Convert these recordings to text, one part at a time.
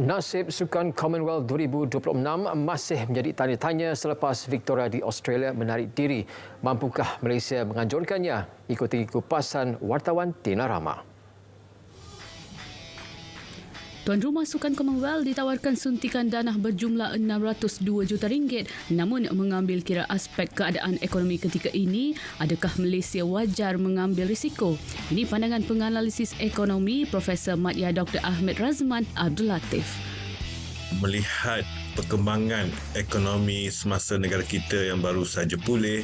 Nasib Sukan Commonwealth 2026 masih menjadi tanya-tanya selepas Victoria di Australia menarik diri. Mampukah Malaysia menganjurkannya? Ikuti kupasan wartawan Tina Rama. Tuan rumah Sukan Commonwealth ditawarkan suntikan dana berjumlah RM602 juta, namun mengambil kira aspek keadaan ekonomi ketika ini, adakah Malaysia wajar mengambil risiko? Ini pandangan penganalisis ekonomi Profesor Madya Dr. Ahmed Razman Abdul Latif. Melihat perkembangan ekonomi semasa negara kita yang baru saja pulih,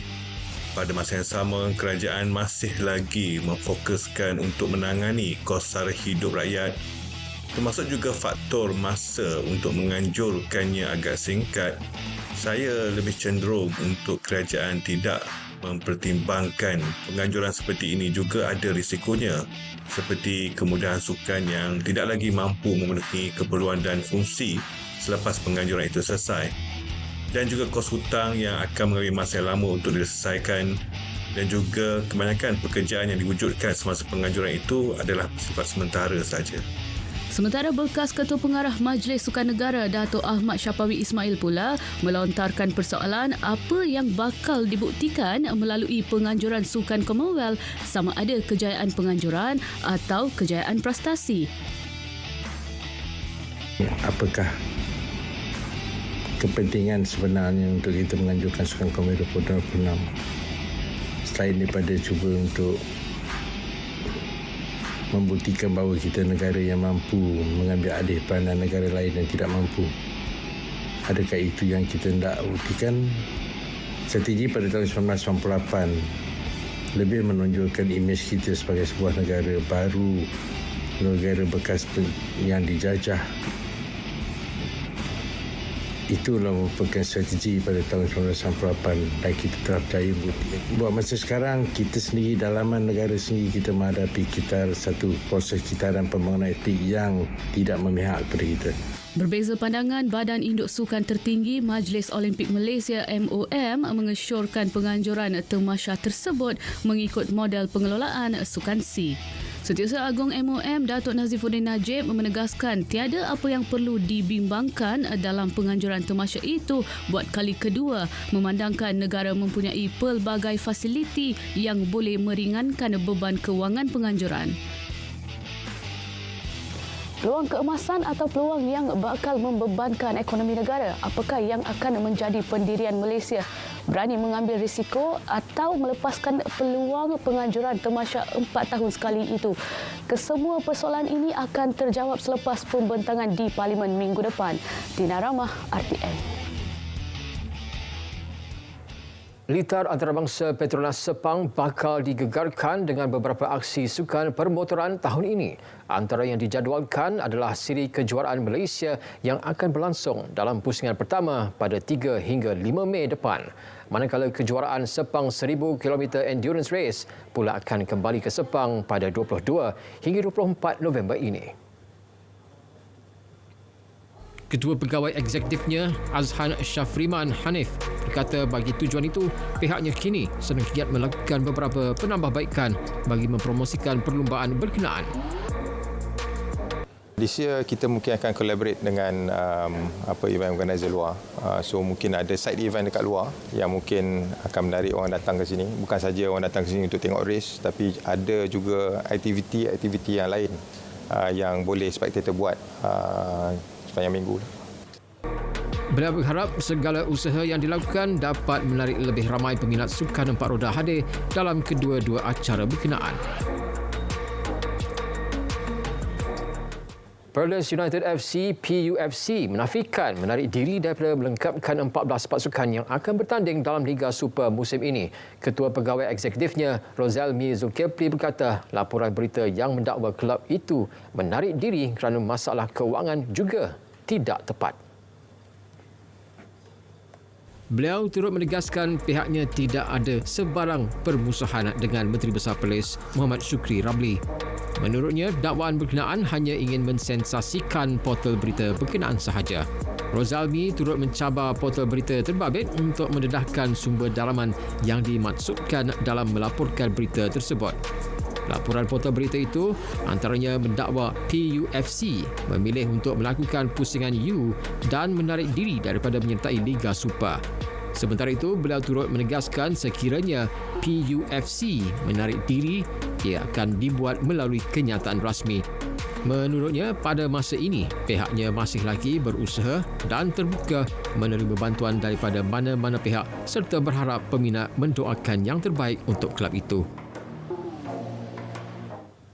pada masa yang sama kerajaan masih lagi memfokuskan untuk menangani kos sara hidup rakyat, termasuk juga faktor masa untuk menganjurkannya agak singkat. Saya lebih cenderung untuk kerajaan tidak mempertimbangkan penganjuran seperti ini juga ada risikonya, seperti kemudahan sukan yang tidak lagi mampu memenuhi keperluan dan fungsi selepas penganjuran itu selesai, dan juga kos hutang yang akan mengambil masa yang lama untuk diselesaikan, dan juga kebanyakan pekerjaan yang diwujudkan semasa penganjuran itu adalah bersifat sementara saja. Sementara bekas Ketua Pengarah Majlis Sukan Negara Dato' Ahmad Syapawi Ismail pula melontarkan persoalan apa yang bakal dibuktikan melalui penganjuran Sukan Commonwealth, sama ada kejayaan penganjuran atau kejayaan prestasi. Apakah kepentingan sebenarnya untuk kita menganjurkan Sukan Commonwealth 2026 selain daripada cuba untuk membuktikan bahawa kita negara yang mampu mengambil alih peranan negara lain yang tidak mampu? Adakah itu yang kita hendak buktikan? Strategi pada tahun 1998 lebih menonjolkan imej kita sebagai sebuah negara baru, negara bekas yang dijajah. Itulah merupakan strategi pada tahun 1998 dan kita telah berjaya buktikan. Buat masa sekarang, kita sendiri dalaman negara sendiri kita menghadapi satu proses kitaran pembangunan etnik yang tidak memihak kepada kita. Berbeza pandangan, Badan Induk Sukan Tertinggi Majlis Olimpik Malaysia MOM mengesyorkan penganjuran tamasya tersebut mengikut model pengelolaan Sukan C. Setiausaha Agong MOM Datuk Nazifuddin Najib menegaskan tiada apa yang perlu dibimbangkan dalam penganjuran tamasya itu buat kali kedua, memandangkan negara mempunyai pelbagai fasiliti yang boleh meringankan beban kewangan penganjuran. Peluang keemasan atau peluang yang bakal membebankan ekonomi negara, apakah yang akan menjadi pendirian Malaysia? Berani mengambil risiko atau melepaskan peluang penganjuran tamasya 4 tahun sekali itu? Kesemua persoalan ini akan terjawab selepas pembentangan di Parlimen minggu depan. Tina Ramah, RTM. Litar antarabangsa Petronas Sepang bakal digegarkan dengan beberapa aksi sukan permotoran tahun ini. Antara yang dijadualkan adalah siri kejuaraan Malaysia yang akan berlangsung dalam pusingan pertama pada 3 hingga 5 Mei depan. Manakala kejuaraan Sepang 1000 km Endurance Race pula akan kembali ke Sepang pada 22 hingga 24 November ini. Ketua Pegawai Eksekutifnya Azhan Syafriman Hanif berkata bagi tujuan itu pihaknya kini sedang giat melakukan beberapa penambahbaikan bagi mempromosikan perlumbaan berkenaan. This year kita mungkin akan collaborate dengan event organizer luar. So mungkin ada side event dekat luar yang mungkin akan menarik orang datang ke sini. Bukan saja orang datang ke sini untuk tengok race, tapi ada juga aktiviti yang lain yang boleh spectator buat sepanjang minggu. Beliau berharap segala usaha yang dilakukan dapat menarik lebih ramai peminat sukan empat roda hadir dalam kedua-dua acara berkenaan. Perlis United FC PUFC menafikan menarik diri daripada melengkapkan 14 pasukan yang akan bertanding dalam Liga Super musim ini. Ketua Pegawai Eksekutifnya Rozalmi Zulkifli berkata laporan berita yang mendakwa kelab itu menarik diri kerana masalah keuangan juga tidak tepat. Beliau turut menegaskan pihaknya tidak ada sebarang permusuhan dengan Menteri Besar Perlis Muhammad Shukri Ramli. Menurutnya, dakwaan berkenaan hanya ingin mensensasikan portal berita berkenaan sahaja. Rozalmi turut mencabar portal berita terbabit untuk mendedahkan sumber dalaman yang dimaksudkan dalam melaporkan berita tersebut. Laporan portal berita itu antaranya mendakwa PUFC memilih untuk melakukan pusingan U dan menarik diri daripada menyertai Liga Super. Sementara itu, beliau turut menegaskan sekiranya PUFC menarik diri, ia akan dibuat melalui kenyataan rasmi. Menurutnya, pada masa ini, pihaknya masih lagi berusaha dan terbuka menerima bantuan daripada mana-mana pihak serta berharap peminat mendoakan yang terbaik untuk kelab itu.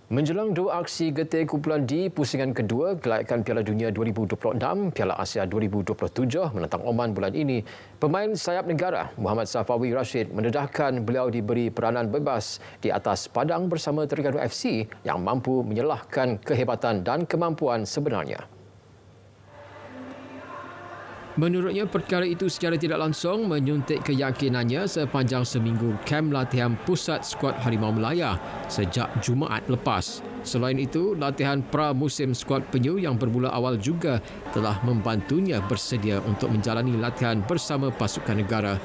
Menjelang dua aksi getih kumpulan D pusingan kedua kelayakan Piala Dunia 2026, Piala Asia 2027 menentang Oman bulan ini, pemain sayap negara Muhammad Safawi Rashid mendedahkan beliau diberi peranan bebas di atas padang bersama Terengganu FC yang mampu menyelahkan kehebatan dan kemampuan sebenarnya. Menurutnya, perkara itu secara tidak langsung menyuntik keyakinannya sepanjang seminggu kem latihan pusat skuad Harimau Melaya sejak Jumaat lepas. Selain itu, latihan pra-musim skuad penyu yang bermula awal juga telah membantunya bersedia untuk menjalani latihan bersama pasukan negara.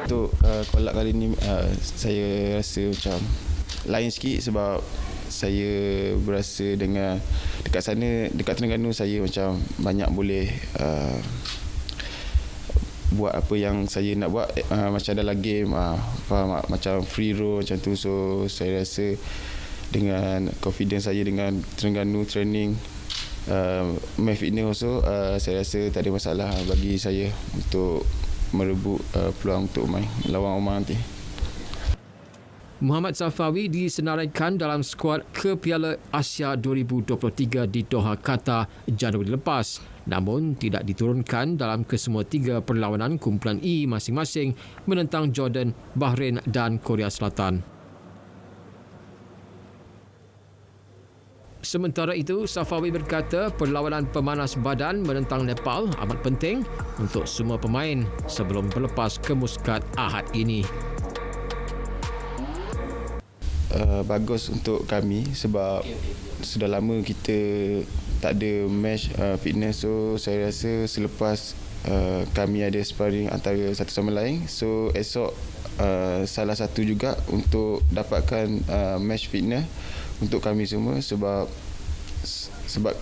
Untuk kolab kali ini, saya rasa macam lain sikit sebab saya berasa dengan dekat sana, dekat Terengganu, saya macam banyak boleh buat apa yang saya nak buat, macam dalam game, macam free roll macam tu. So saya rasa dengan confidence saya dengan Terengganu training, main fitness also, saya rasa tak ada masalah bagi saya untuk merebut peluang untuk main lawan Oman nanti. Muhammad Safawi disenaraikan dalam skuad ke Piala Asia 2023 di Doha, Qatar Januari lepas, namun tidak diturunkan dalam kesemua tiga perlawanan kumpulan E masing-masing menentang Jordan, Bahrain dan Korea Selatan. Sementara itu, Safawi berkata perlawanan pemanas badan menentang Nepal amat penting untuk semua pemain sebelum berlepas ke Muscat Ahad ini. Bagus untuk kami sebab sudah lama kita tak ada match fitness, so saya rasa selepas kami ada sparring antara satu sama lain, so esok salah satu juga untuk dapatkan match fitness untuk kami semua sebab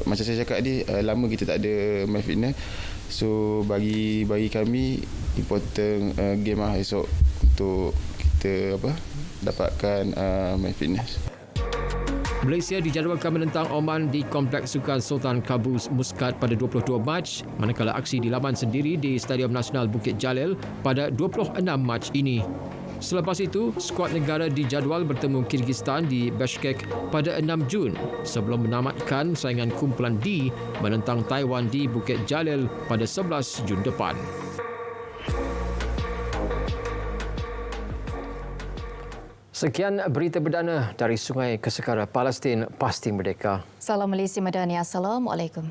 macam saya cakap tadi, lama kita tak ada match fitness, so bagi kami important game esok untuk kita dapatkan main fitness. Malaysia dijadualkan menentang Oman di Kompleks Sukan Sultan Qaboos Muscat pada 22 Mac, manakala aksi dilaman sendiri di Stadium Nasional Bukit Jalil pada 26 Mac ini. Selepas itu, skuad negara dijadual bertemu Kyrgyzstan di Bishkek pada 6 Jun sebelum menamatkan saingan kumpulan D menentang Taiwan di Bukit Jalil pada 11 Jun depan. Sekian berita perdana dari Sungai Kesekara, Palestin pasti merdeka. Salam Malaysia Madani. Assalamualaikum.